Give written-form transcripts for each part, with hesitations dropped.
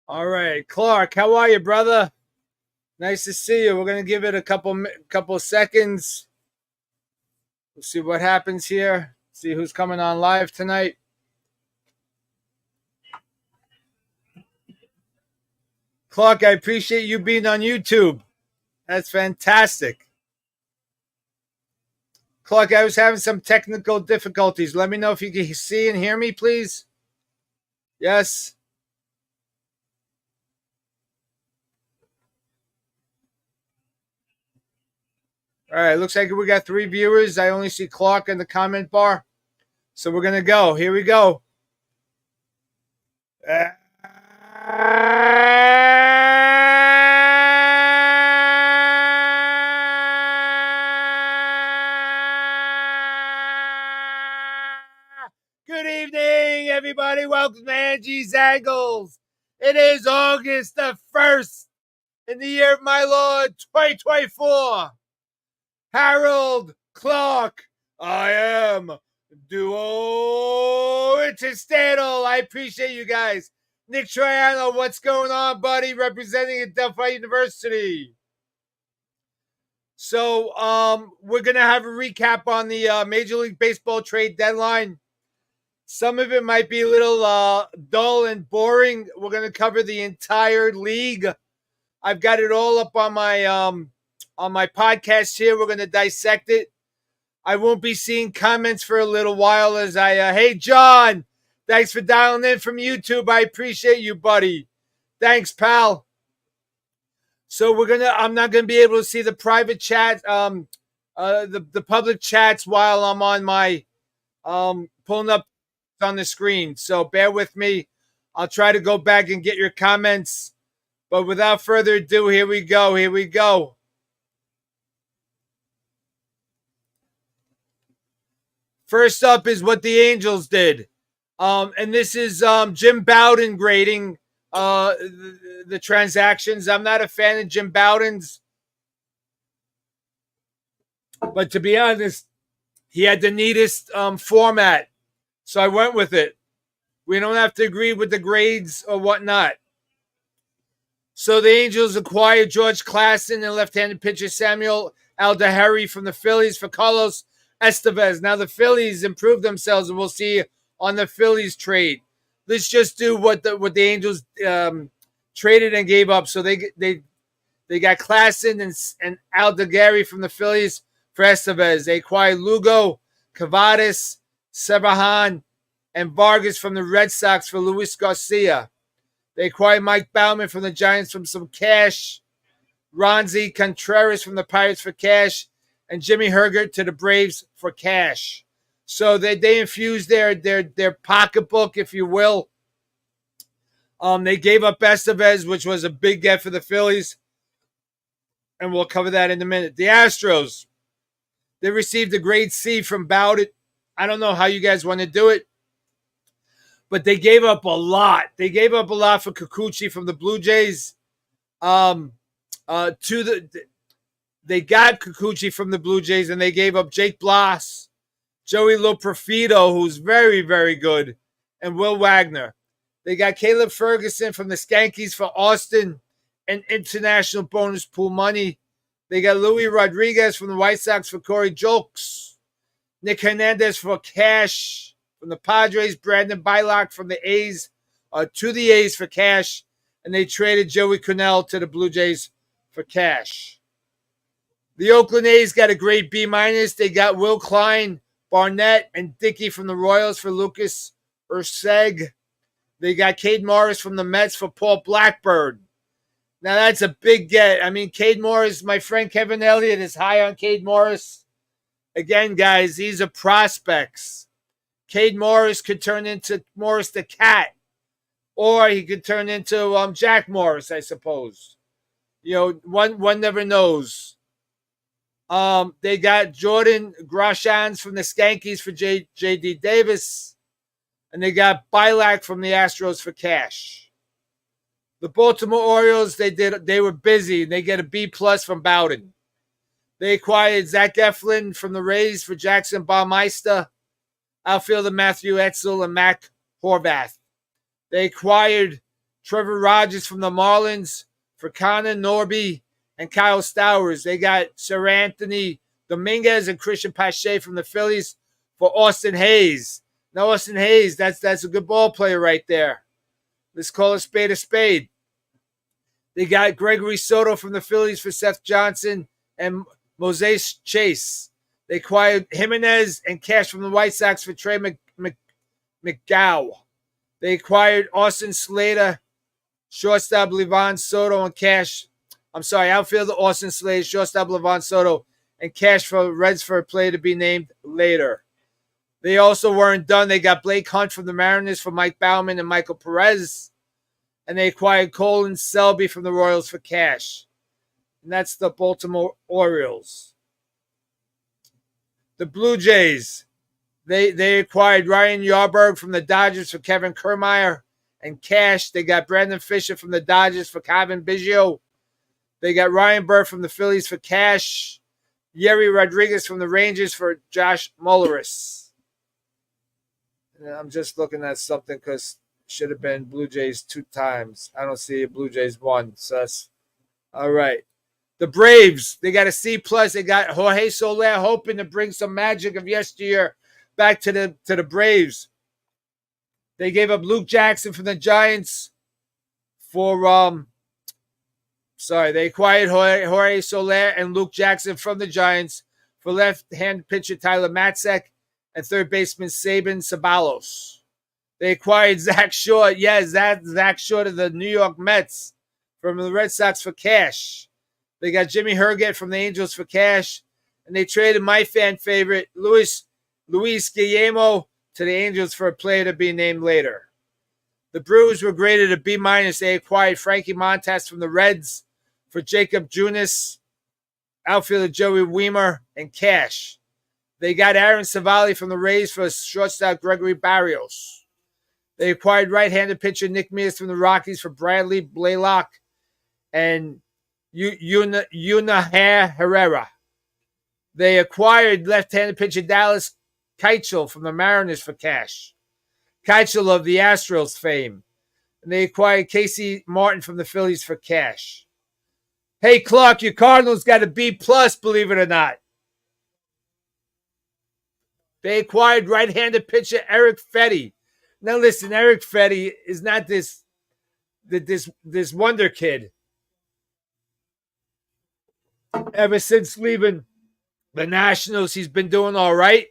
All right, Clark, how are you, brother? Nice to see you. We're gonna give it a couple of seconds. We'll see what happens here. See who's coming on live tonight. Clark, I appreciate you being on YouTube. That's fantastic. Clark, I was having some technical difficulties. Let me know if you can see and hear me, please. Yes. All right. Looks like we got 3 viewers. I only see Clark in the comment bar. So we're gonna go. Here we go. Good evening, everybody. Welcome to Angie's Angles. It is August the 1st in the year of my Lord 2024. Harold Clark, I am Duo Interstadal. I appreciate you guys. Nick Triano, what's going on, buddy? Representing at Delphi University. So, we're gonna have a recap on the Major League Baseball trade deadline. Some of it might be a little dull and boring. We're gonna cover the entire league. I've got it all up on my podcast here. We're gonna dissect it. I won't be seeing comments for a little while as hey, John, thanks for dialing in from YouTube. I appreciate you, buddy. Thanks, pal. So I'm not going to be able to see the private chat, the public chats while I'm on my, pulling up on the screen. So bear with me. I'll try to go back and get your comments. But without further ado, here we go. Here we go. First up is what the Angels did. And this is Jim Bowden grading the transactions. I'm not a fan of Jim Bowden's. But to be honest, he had the neatest format. So I went with it. We don't have to agree with the grades or whatnot. So the Angels acquired George Klassen and left-handed pitcher Samuel Aldahari from the Phillies for Carlos Estevez. Now the Phillies improved themselves, and we'll see on the Phillies trade. Let's just do what the Angels traded and gave up. So they got Klassen and Aldahari from the Phillies for Estevez. They acquired Lugo, Cavadas, Severhan, and Vargas from the Red Sox for Luis Garcia. They acquired Mike Baumann from the Giants for some cash. Ronzi Contreras from the Pirates for cash. And Jimmy Hergert to the Braves for cash. So they infused their pocketbook, if you will. They gave up Estevez, which was a big get for the Phillies. And we'll cover that in a minute. The Astros, they received a grade C from Bowden. I don't know how you guys want to do it. But they gave up a lot. They gave up a lot for Kikuchi from the Blue Jays. They got Kikuchi from the Blue Jays, and they gave up Jake Blas, Joey Loperfido, who's very, very good, and Will Wagner. They got Caleb Ferguson from the Skankies for Austin and international bonus pool money. They got Louis Rodriguez from the White Sox for Corey Julks. Nick Hernandez for cash from the Padres. Brandon Bylock from the A's to the A's for cash. And they traded Joey Connell to the Blue Jays for cash. The Oakland A's got a grade B-. They got Will Klein, Barnett, and Dickey from the Royals for Lucas Urseg. They got Cade Morris from the Mets for Paul Blackburn. Now, that's a big get. I mean, Cade Morris, my friend Kevin Elliott is high on Cade Morris. Again, guys, these are prospects. Cade Morris could turn into Morris the Cat. Or he could turn into Jack Morris, I suppose. You know, one never knows. They got Jordan Grashans from the Skankies for J.D. Davis. And they got Bylack from the Astros for cash. The Baltimore Orioles, they were busy. They get a B+ from Bowden. They acquired Zach Eflin from the Rays for Jackson Baumeister, outfielder Matthew Etzel, and Mac Horvath. They acquired Trevor Rogers from the Marlins for Connor Norby and Kyle Stowers. They got Sir Anthony Dominguez and Christian Pache from the Phillies for Austin Hayes. Now, Austin Hayes, that's a good ball player right there. Let's call a spade a spade. They got Gregory Soto from the Phillies for Seth Johnson and Moses Chase. They acquired Jimenez and cash from the White Sox for Trey McGow. They acquired Austin Slater, shortstop Livan Soto, and cash. Outfielder Austin Slater, shortstop Livan Soto, and cash for Reds for a player to be named later. They also weren't done. They got Blake Hunt from the Mariners for Mike Baumann and Michael Perez. And they acquired Colin Selby from the Royals for cash. And that's the Baltimore Orioles. The Blue Jays, they acquired Ryan Yarberg from the Dodgers for Kevin Kiermaier and cash. They got Brandon Fisher from the Dodgers for Kevin Biggio. They got Ryan Burr from the Phillies for cash. Yerry Rodriguez from the Rangers for Josh Mulleris. I'm just looking at something because it should have been Blue Jays 2 times. I don't see Blue Jays 1. So that's all right. The Braves, they got a C+. They got Jorge Soler hoping to bring some magic of yesteryear back to the Braves. They gave up Luke Jackson from the Giants for they acquired Jorge Soler and Luke Jackson from the Giants for left-hand pitcher Tyler Matzek and third baseman Sabin Sabalos. They acquired Zach Short. Zach Short of the New York Mets from the Red Sox for cash. They got Jimmy Herget from the Angels for cash. And they traded my fan favorite, Luis Guillermo, to the Angels for a player to be named later. The Brewers were graded a B-. They acquired Frankie Montas from the Reds for Jacob Junis, outfielder Joey Weimer, and cash. They got Aaron Savali from the Rays for shortstop Gregory Barrios. They acquired right-handed pitcher Nick Mears from the Rockies for Bradley Blaylock and Yuna Herrera. They acquired left-handed pitcher Dallas Keuchel from the Mariners for cash. Keuchel of the Astros fame. And they acquired Casey Martin from the Phillies for cash. Hey, Clark, your Cardinals got a B+, believe it or not. They acquired right-handed pitcher Eric Fetty. Now listen, Eric Fetty is not this wonder kid. Ever since leaving the Nationals, he's been doing all right.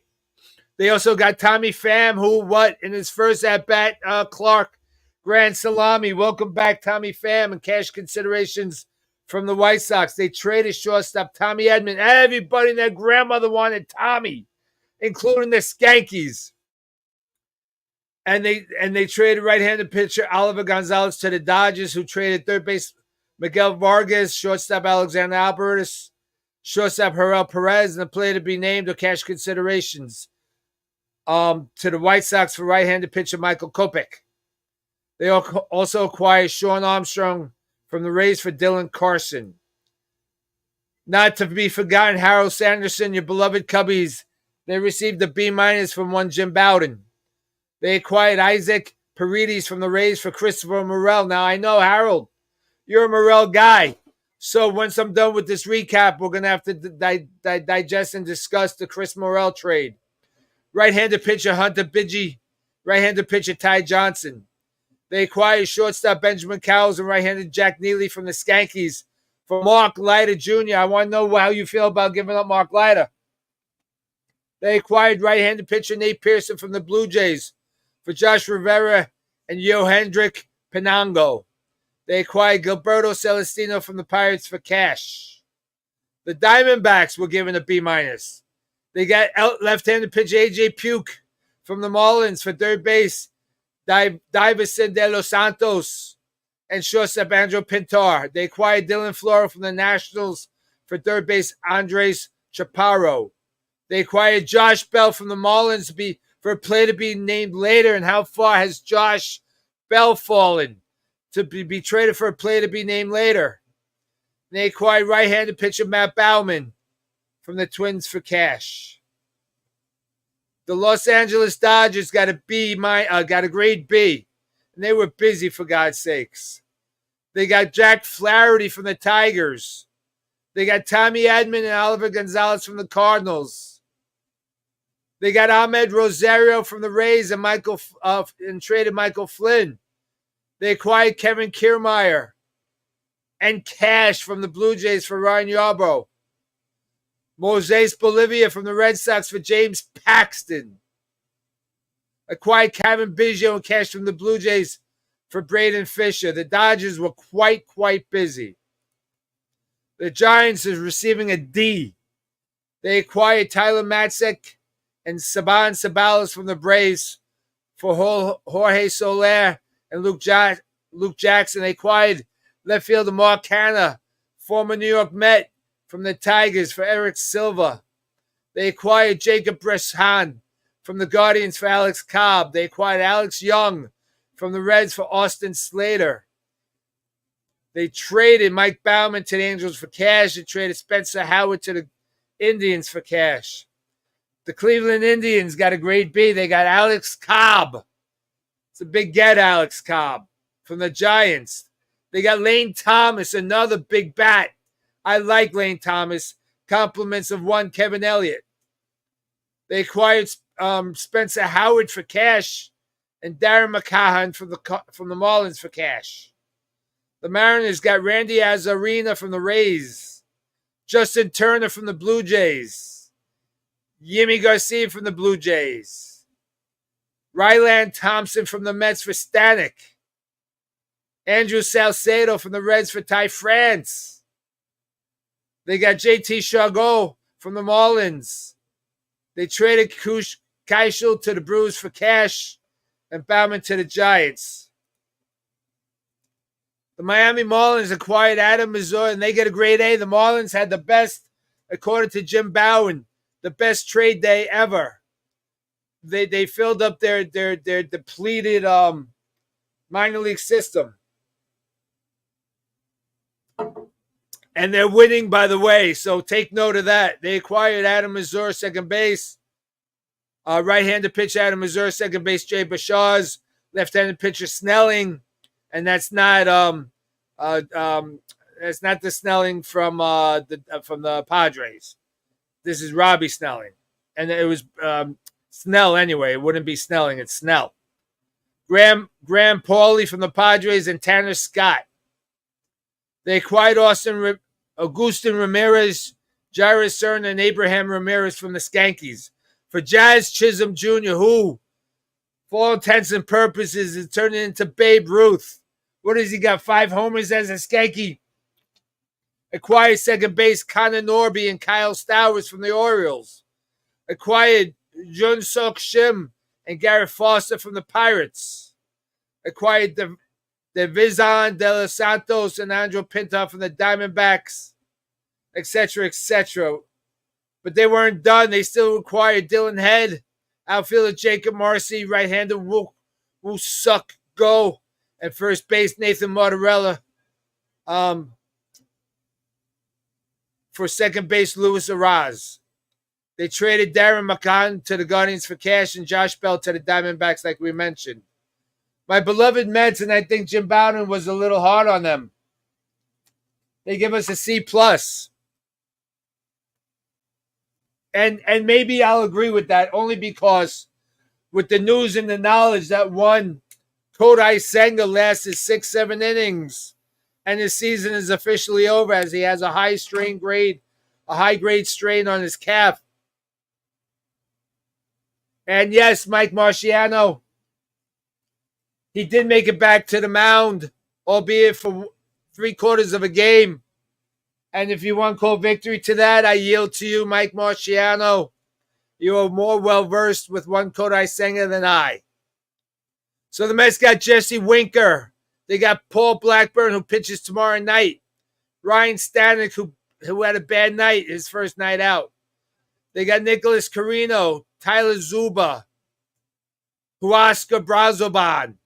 They also got Tommy Pham, in his first at-bat, Clark, grand salami. Welcome back, Tommy Pham, and cash considerations from the White Sox. They traded shortstop Tommy Edman. Everybody and their grandmother wanted Tommy, including the Skankies. And they traded right-handed pitcher Oliver Gonzalez to the Dodgers, who traded third base Miguel Vargas, shortstop Alexander Alvarez, shortstop Jarrell Perez, and a player to be named or cash considerations to the White Sox for right-handed pitcher Michael Kopech. They also acquired Sean Armstrong from the Rays for Dylan Carson. Not to be forgotten, Harold Sanderson, your beloved Cubbies. They received a B- from one Jim Bowden. They acquired Isaac Paredes from the Rays for Christopher Morel. Now, I know, Harold, you're a Morel guy. So once I'm done with this recap, we're going to have to digest and discuss the Chris Morel trade. Right-handed pitcher Hunter Bidgie. Right-handed pitcher Ty Johnson. They acquired shortstop Benjamin Cowles and right-handed Jack Neely from the Skankies for Mark Leiter Jr. I want to know how you feel about giving up Mark Leiter. They acquired right-handed pitcher Nate Pearson from the Blue Jays for Josh Rivera and Yohendrick Pinango. They acquired Gilberto Celestino from the Pirates for cash. The Diamondbacks were given a B-. They got left-handed pitcher A.J. Puke from the Marlins for third base, Davison de los Santos, and shortstop Andrew Pintar. They acquired Dylan Floro from the Nationals for third base, Andres Chaparro. They acquired Josh Bell from the Marlins for a player to be named later. And how far has Josh Bell fallen to be traded for a player to be named later? And they acquired right-handed pitcher Matt Baumann from the Twins for cash. The Los Angeles Dodgers got a grade B. And they were busy, for God's sakes. They got Jack Flaherty from the Tigers. They got Tommy Edman and Oliver Gonzalez from the Cardinals. They got Ahmed Rosario from the Rays and traded Michael Flynn. They acquired Kevin Kiermaier and cash from the Blue Jays for Ryan Yarbrough. Moises Bolivia from the Red Sox for James Paxton. Acquired Kevin Biggio and cash from the Blue Jays for Braden Fisher. The Dodgers were quite busy. The Giants is receiving a D. They acquired Tyler Matzek and Saban Sabalas from the Braves for Jorge Soler and Luke Jackson. They acquired left fielder Mark Canha, former New York Met, from the Tigers for Eric Silva. They acquired Jacob Bressan from the Guardians for Alex Cobb. They acquired Alex Young from the Reds for Austin Slater. They traded Mike Baumann to the Angels for cash. They traded Spencer Howard to the Indians for cash. The Cleveland Indians got a grade B. They got Alex Cobb. It's a big get, Alex Cobb, from the Giants. They got Lane Thomas, another big bat. I like Lane Thomas. Compliments of one Kevin Elliott. They acquired Spencer Howard for cash and Darren McCahan from the Marlins for cash. The Mariners got Randy Arozarena from the Rays, Justin Turner from the Blue Jays, Yimi Garcia from the Blue Jays, Ryland Thompson from the Mets for Stanek, Andrew Salcedo from the Reds for Ty France. They got JT Chargot from the Marlins. They traded Keuchel to the Brewers for cash and Baumann to the Giants. The Miami Marlins acquired Adam Mazur, and they get a grade A. The Marlins had the best, according to Jim Bowen, the best trade day ever. They filled up their depleted minor league system. And they're winning, by the way, so take note of that. They acquired Adam Mazur, second base. Right-handed pitcher Adam Mazur, second base Jay Bashaz, left-handed pitcher Snelling, and that's not the Snelling from the Padres. This is Robbie Snelling, and it was Snell anyway. It wouldn't be Snelling; it's Snell. Graham Pauley from the Padres and Tanner Scott. They acquired Agustin Ramirez, Jairus Cern, and Abraham Ramirez from the Skankies for Jazz Chisholm Jr., who, for all intents and purposes, is turning into Babe Ruth. What has he got? 5 homers as a Skanky. Acquired second base Connor Norby and Kyle Stowers from the Orioles. Acquired Jun Sok Shim and Garrett Foster from the Pirates. Acquired Devizan De Los Santos and Andrew Pinto from the Diamondbacks, etc., etc. But they weren't done. They still acquired Dylan Head, outfielder Jacob Marcy, right-hander Woo Suk Go, and first base Nathan Martorella. For second base Luis Araz. They traded Darren McCann to the Guardians for cash and Josh Bell to the Diamondbacks, like we mentioned. My beloved Mets, and I think Jim Bowden was a little hard on them. They give us a C+. And maybe I'll agree with that, only because with the news and the knowledge that one Kodai Senga lasted 6-7 innings, and his season is officially over as he has a high grade strain on his calf. And yes, Mike Marciano, he did make it back to the mound, albeit for 3/4 of a game. And if you want to call victory to that, I yield to you, Mike Marciano. You are more well-versed with one Kodai Senga than I. So the Mets got Jesse Winker. They got Paul Blackburn, who pitches tomorrow night. Ryan Stanek, who had a bad night, his first night out. They got Nicholas Carino, Tyler Zuba, Huascar Brazoban,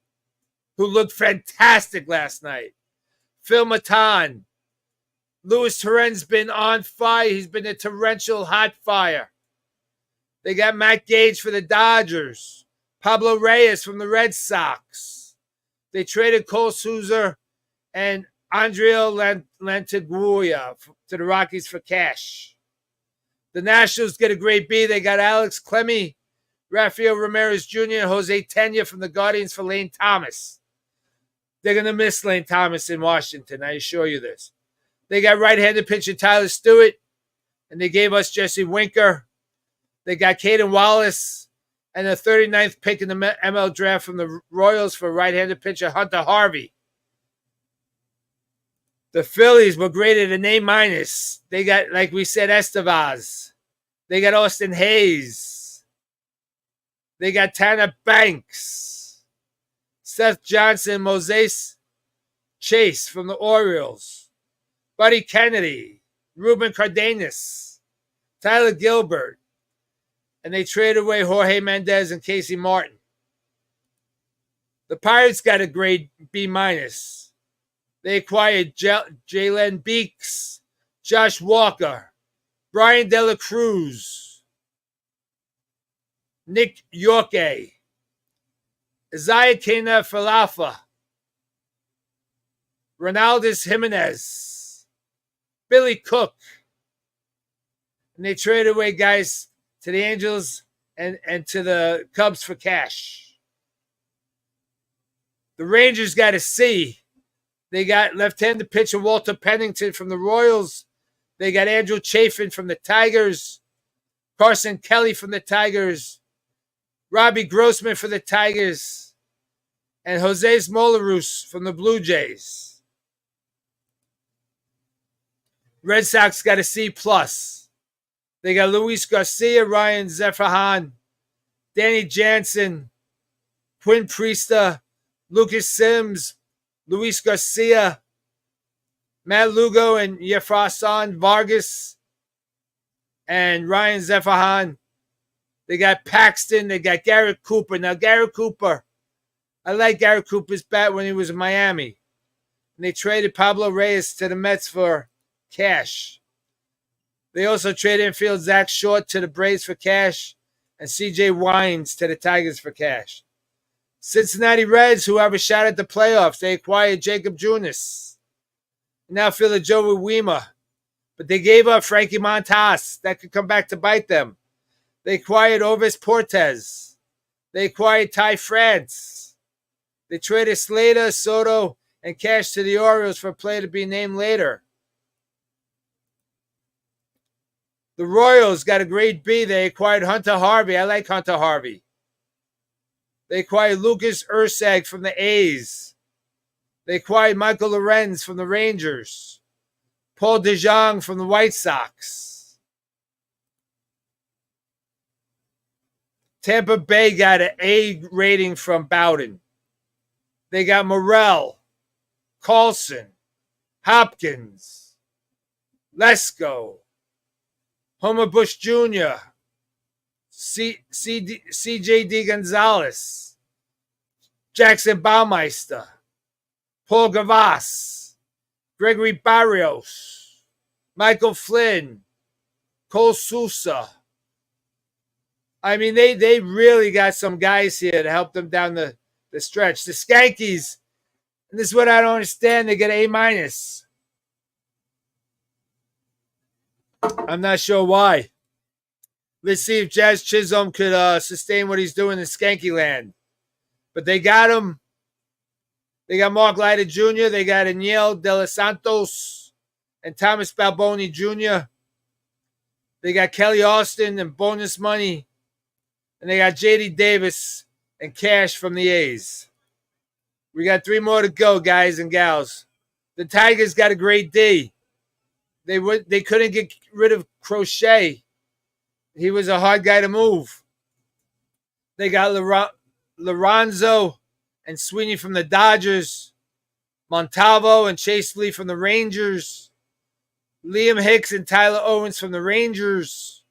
who looked fantastic last night. Phil Matan. Luis Torrens been on fire. He's been a torrential hot fire. They got Matt Gage for the Dodgers. Pablo Reyes from the Red Sox. They traded Cole Souza and Andrea Lantaguia to the Rockies for cash. The Nationals get a grade B. They got Alex Clemmie, Rafael Ramirez Jr., and Jose Tena from the Guardians for Lane Thomas. They're going to miss Lane Thomas in Washington, I assure you this. They got right-handed pitcher Tyler Stewart, and they gave us Jesse Winker. They got Caden Wallace and the 39th pick in the ML draft from the Royals for right-handed pitcher Hunter Harvey. The Phillies were graded an A-. They got, like we said, Estevez. They got Austin Hayes. They got Tanner Banks. Seth Johnson, Moses Chase from the Orioles. Buddy Kennedy. Ruben Cardenas. Tyler Gilbert. And they traded away Jorge Mendez and Casey Martin. The Pirates got a grade B-. They acquired Jalen Beeks, Josh Walker, Brian De La Cruz, Nick Yorke, Isaiah Kena Falafa, Ronaldus Jimenez, Billy Cook. And they traded away guys to the Angels and to the Cubs for cash. The Rangers got a C. They got left-handed pitcher Walter Pennington from the Royals. They got Andrew Chafin from the Tigers. Carson Kelly from the Tigers. Robbie Grossman for the Tigers. And Jose Smolarus from the Blue Jays. Red Sox got a C+. They got Luis Garcia, Ryan Zephyrin, Danny Jansen, Quinn Priesta, Lucas Sims, Luis Garcia, Matt Lugo, and Jefferson Vargas, and Ryan Zephyrin. They got Paxton. They got Garrett Cooper. Now, Garrett Cooper, I like Garrett Cooper's bat when he was in Miami. And they traded Pablo Reyes to the Mets for cash. They also traded infield Zach Short to the Braves for cash and C.J. Wines to the Tigers for cash. Cincinnati Reds, who have a shot at the playoffs, they acquired Jacob Junis. Now Philly Joey Wiemer. But they gave up Frankie Montas. That could come back to bite them. They acquired Ovis Portes. They acquired Ty France. They traded Slater, Soto, and cash to the Orioles for a player to be named later. The Royals got a grade B. They acquired Hunter Harvey. I like Hunter Harvey. They acquired Lucas Ursag from the A's. They acquired Michael Lorenz from the Rangers. Paul DeJong from the White Sox. Tampa Bay got an A rating from Bowden. They got Morel, Carlson, Hopkins, Lesko, Homer Bush Jr., CJD Gonzalez, Jackson Baumeister, Paul Gavas, Gregory Barrios, Michael Flynn, Cole Sousa. I mean, they really got some guys here to help them down the stretch. The Skankies, and this is what I don't understand, they get A-. I'm not sure why. Let's see if Jazz Chisholm could sustain what he's doing in Skanky Land. But they got him. They got Mark Leiter Jr. They got Aniel De Los Santos and Thomas Balboni Jr. They got Kelly Austin and bonus money. And they got J.D. Davis and cash from the A's. We got 3 more to go, guys and gals. The Tigers got a grade D. They couldn't get rid of Crochet. He was a hard guy to move. They got Lorenzo and Sweeney from the Dodgers. Montalvo and Chase Lee from the Rangers. Liam Hicks and Tyler Owens from the Rangers.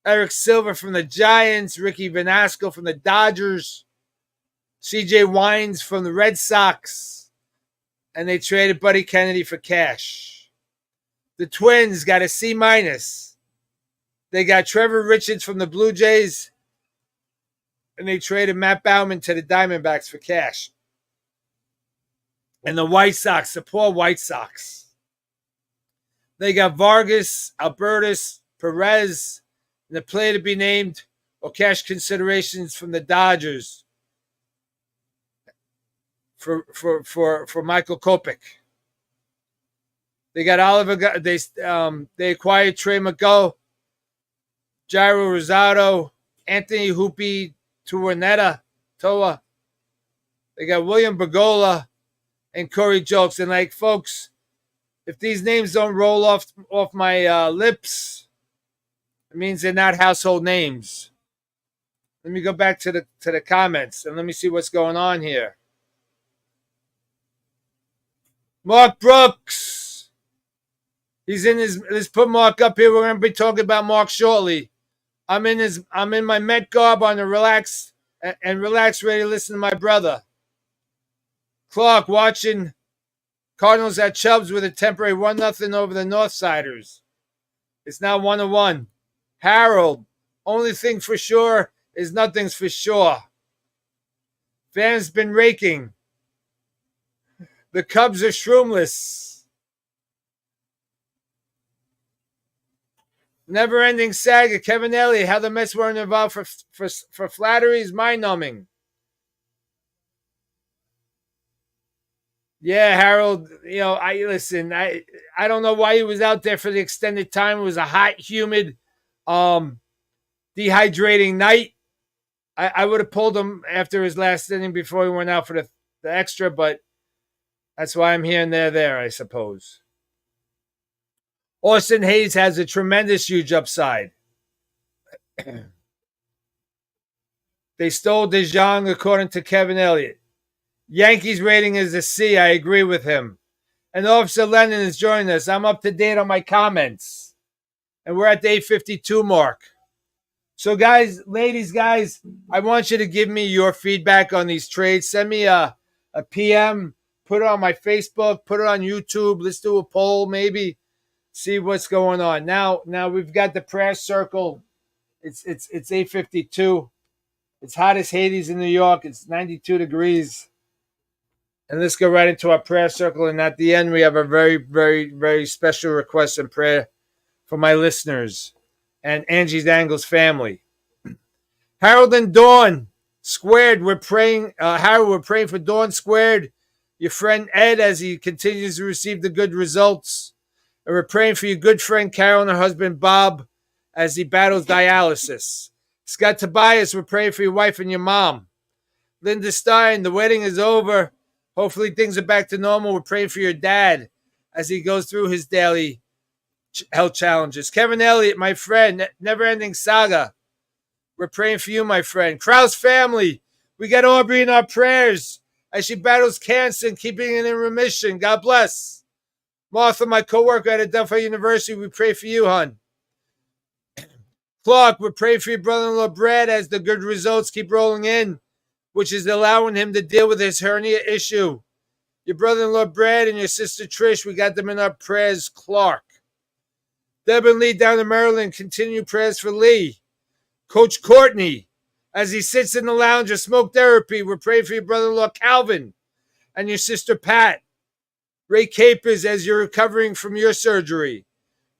Eric Silver from the Giants. Ricky Vanasco from the Dodgers. C.J. Wines from the Red Sox. And they traded Buddy Kennedy for cash. The Twins got a C-. They got Trevor Richards from the Blue Jays. And they traded Matt Bauman to the Diamondbacks for cash. And the White Sox, the poor White Sox. They got Vargas, Albertus, Perez, and the player to be named or cash considerations from the Dodgers for Michael Kopech. They got Oliver. They acquired Trey McGough, Jairo Rosado, Anthony Hoopy Toa. They got William Bergola and Corey Jokes. And like folks, if these names don't roll off my lips, it means they're not household names. Let me go back to the comments and let me see what's going on here. Mark Brooks. He's in his. Let's put Mark up here. We're going to be talking about Mark shortly. I'm in my Met garb on the relax ready to listen to my brother. Clark watching Cardinals at Chubbs with a temporary 1-0 over the Northsiders. It's now 1-1. Harold, only thing for sure is nothing's for sure. Fans been raking. The Cubs are shroomless. Never-ending saga. Kevin Elliott, how the Mets weren't involved for flattery is mind-numbing. Yeah, Harold, I don't know why he was out there for the extended time. It was a hot, humid, dehydrating night. I would have pulled him after his last inning before he went out for the extra, but that's why I'm here and there, I suppose. Austin Hayes has a tremendous, huge upside. They stole DeJong according to Kevin Elliott. Yankees rating is a C. I agree with him. And Officer Lennon is joining us. I'm up to date on my comments. And we're at the 8:52 mark. So ladies, I want you to give me your feedback on these trades. Send me a PM. Put it on my Facebook. Put it on YouTube. Let's do a poll maybe. See what's going on. Now we've got the prayer circle. It's 8:52. It's hot as Hades in New York. It's 92 degrees. And let's go right into our prayer circle. And at the end, we have a very, very, very special request and prayer for my listeners and Angie's Angles family. Harold and Dawn Squared, we're praying. Harold, we're praying for Dawn Squared, your friend Ed, as he continues to receive the good results. And we're praying for your good friend Carol and her husband Bob as he battles dialysis. Scott Tobias, we're praying for your wife and your mom. Linda Stein, the wedding is over. Hopefully things are back to normal. We're praying for your dad as he goes through his daily health challenges. Kevin Elliott, my friend, never-ending saga. We're praying for you, my friend. Krause family, we got Aubrey in our prayers as she battles cancer and keeping it in remission. God bless. Martha, my co-worker at Adelphi University, we pray for you, hon. Clark, we're praying for your brother-in-law, Brad, as the good results keep rolling in, which is allowing him to deal with his hernia issue. Your brother-in-law, Brad, and your sister, Trish, we got them in our prayers, Clark. Deb and Lee down in Maryland, continue prayers for Lee. Coach Courtney, as he sits in the lounge of smoke therapy, we're praying for your brother-in-law, Calvin, and your sister, Pat. Ray Capers, as you're recovering from your surgery.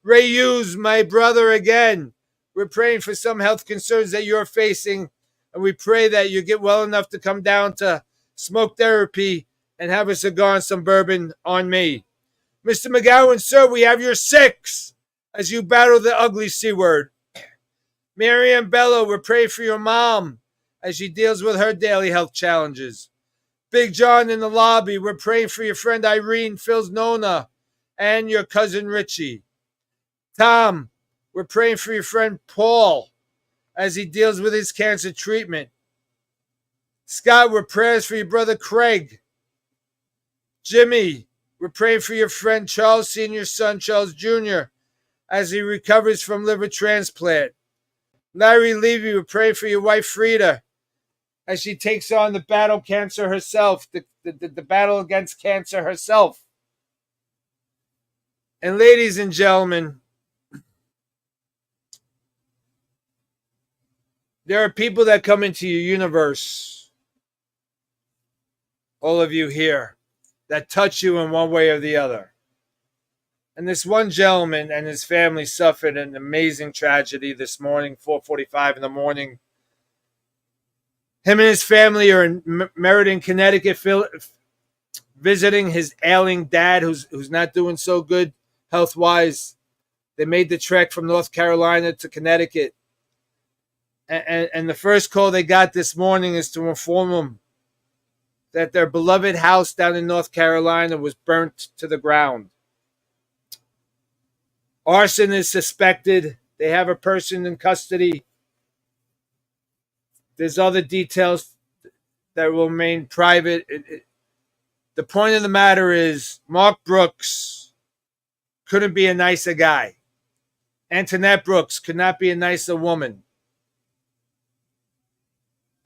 Ray Hughes, my brother again. We're praying for some health concerns that you're facing, and we pray that you get well enough to come down to smoke therapy and have a cigar and some bourbon on me. Mr. McGowan, sir, we have your 6 as you battle the ugly C word. Marianne Bello, we're praying for your mom as she deals with her daily health challenges. Big John in the lobby, we're praying for your friend Irene, Phil's Nona, and your cousin Richie. Tom, we're praying for your friend Paul as he deals with his cancer treatment. Scott, we're prayers for your brother Craig. Jimmy, we're praying for your friend Charles, Sr.'s son Charles Jr., as he recovers from liver transplant. Larry Levy, we're praying for your wife Frida as she takes on the battle cancer herself, the battle against cancer herself. And ladies and gentlemen, there are people that come into your universe, all of you here, that touch you in one way or the other. And this one gentleman and his family suffered an amazing tragedy this morning, 4:45 in the morning. Him and his family are in Meriden, Connecticut, visiting his ailing dad, who's not doing so good health-wise. They made the trek from North Carolina to Connecticut. And the first call they got this morning is to inform them that their beloved house down in North Carolina was burnt to the ground. Arson is suspected. They have a person in custody. There's other details that will remain private. The point of the matter is Mark Brooks couldn't be a nicer guy. Antoinette Brooks could not be a nicer woman.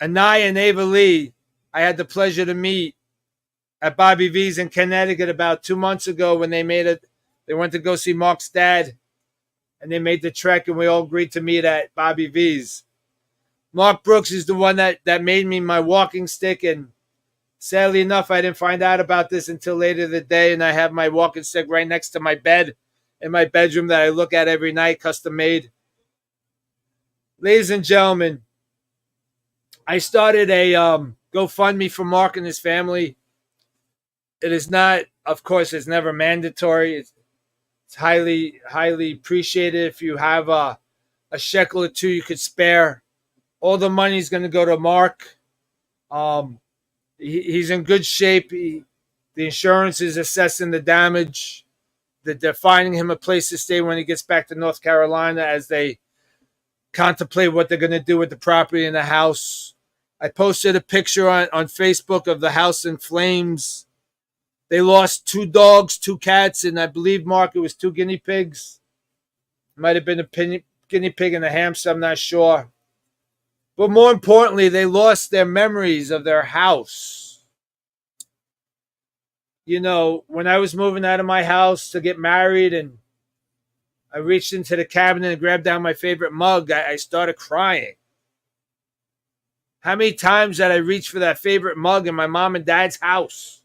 Anaya and Ava Lee, I had the pleasure to meet at Bobby V's in Connecticut about 2 months ago when they went to go see Mark's dad, and they made the trek, and we all agreed to meet at Bobby V's. Mark Brooks is the one that made me my walking stick, and sadly enough, I didn't find out about this until later in the day, and I have my walking stick right next to my bed in my bedroom that I look at every night, custom made. Ladies and gentlemen, I started a GoFundMe for Mark and his family. It is not, of course, it's never mandatory. It's highly, highly appreciated if you have a shekel or two you could spare. All the money is going to go to Mark. He's in good shape. The insurance is assessing the damage. That they're finding him a place to stay when he gets back to North Carolina as they contemplate what they're going to do with the property and the house. I posted a picture on Facebook of the house in flames. They lost 2 dogs, 2 cats, and I believe, Mark, it was 2 guinea pigs. It might have been a guinea pig and a hamster, I'm not sure. But more importantly, they lost their memories of their house. You know, when I was moving out of my house to get married and I reached into the cabinet and grabbed down my favorite mug, I started crying. How many times did I reach for that favorite mug in my mom and dad's house?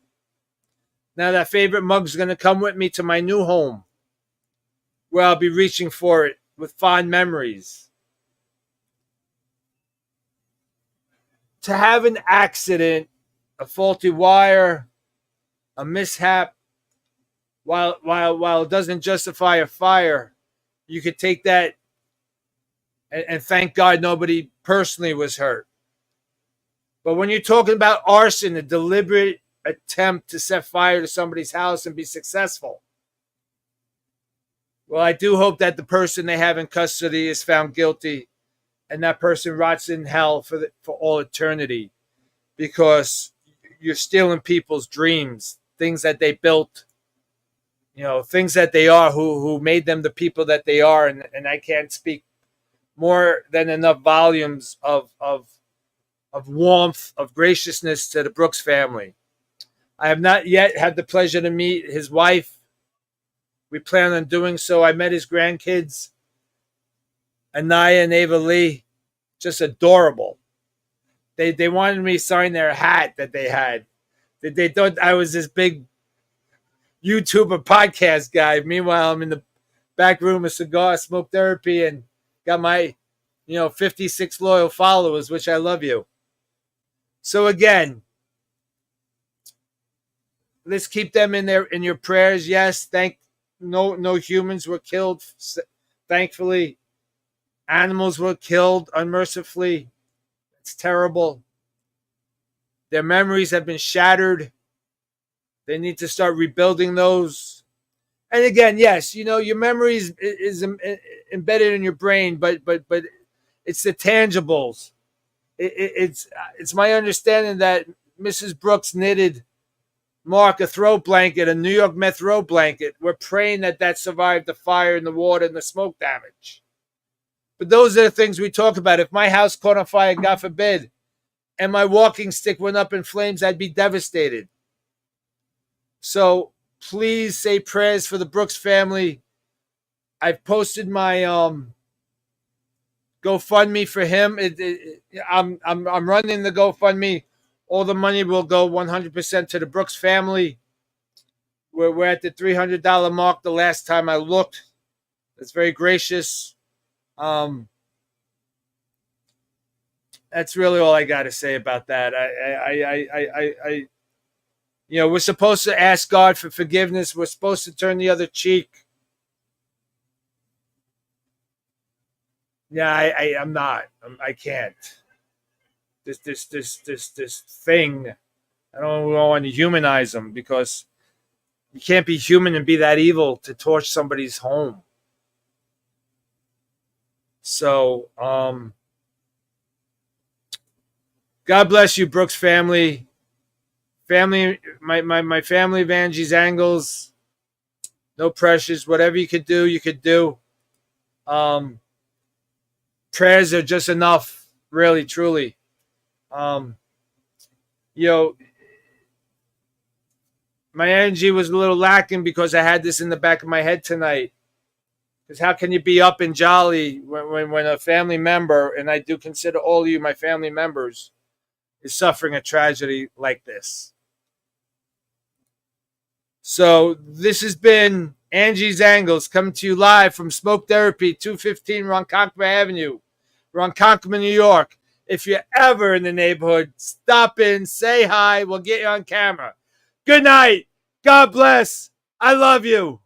Now that favorite mug's going to come with me to my new home, where I'll be reaching for it with fond memories. To have an accident, a faulty wire, a mishap, while it doesn't justify a fire, you could take that and thank God nobody personally was hurt. But when you're talking about arson, a deliberate attempt to set fire to somebody's house and be successful, well, I do hope that the person they have in custody is found guilty and that person rots in hell for all eternity, because you're stealing people's dreams, things that they built, things that they are, who made them the people that they are. And I can't speak more than enough volumes of warmth, of graciousness to the Brooks family. I have not yet had the pleasure to meet his wife. We plan on doing so. I met his grandkids, Anaya and Ava Lee, just adorable. They wanted me to sign their hat that they had. They thought I was this big YouTuber podcast guy. Meanwhile, I'm in the back room of Cigar Smoke Therapy and got my 56 loyal followers, which I love you. So again, let's keep them in your prayers. Yes, no humans were killed, thankfully. Animals were killed unmercifully. It's terrible. Their memories have been shattered. They need to start rebuilding those. And again, yes, your memories is embedded in your brain, but it's the tangibles. It's my understanding that Mrs. Brooks knitted Mark a throw blanket, a New York Met throw blanket. We're praying that survived the fire and the water and the smoke damage. But those are the things we talk about. If my house caught on fire, God forbid, and my walking stick went up in flames, I'd be devastated. So please say prayers for the Brooks family. I've posted my GoFundMe for him. I'm running the GoFundMe. All the money will go 100% to the Brooks family. We're at the $300 mark the last time I looked. That's very gracious. That's really all I got to say about that. We're supposed to ask God for forgiveness. We're supposed to turn the other cheek. Yeah, I'm not. I can't. This thing. I don't want to humanize them because you can't be human and be that evil to torch somebody's home. So, God bless you, Brooks family. My family of Angie's Angles. No pressures. Whatever you could do, you could do. Prayers are just enough, really, truly. My energy was a little lacking because I had this in the back of my head tonight. Because how can you be up and jolly when a family member, and I do consider all of you my family members, is suffering a tragedy like this? So this has been Angie's Angles coming to you live from Smoke Therapy, 215 Ronkonkoma Avenue, Ronkonkoma, New York. If you're ever in the neighborhood, stop in, say hi. We'll get you on camera. Good night. God bless. I love you.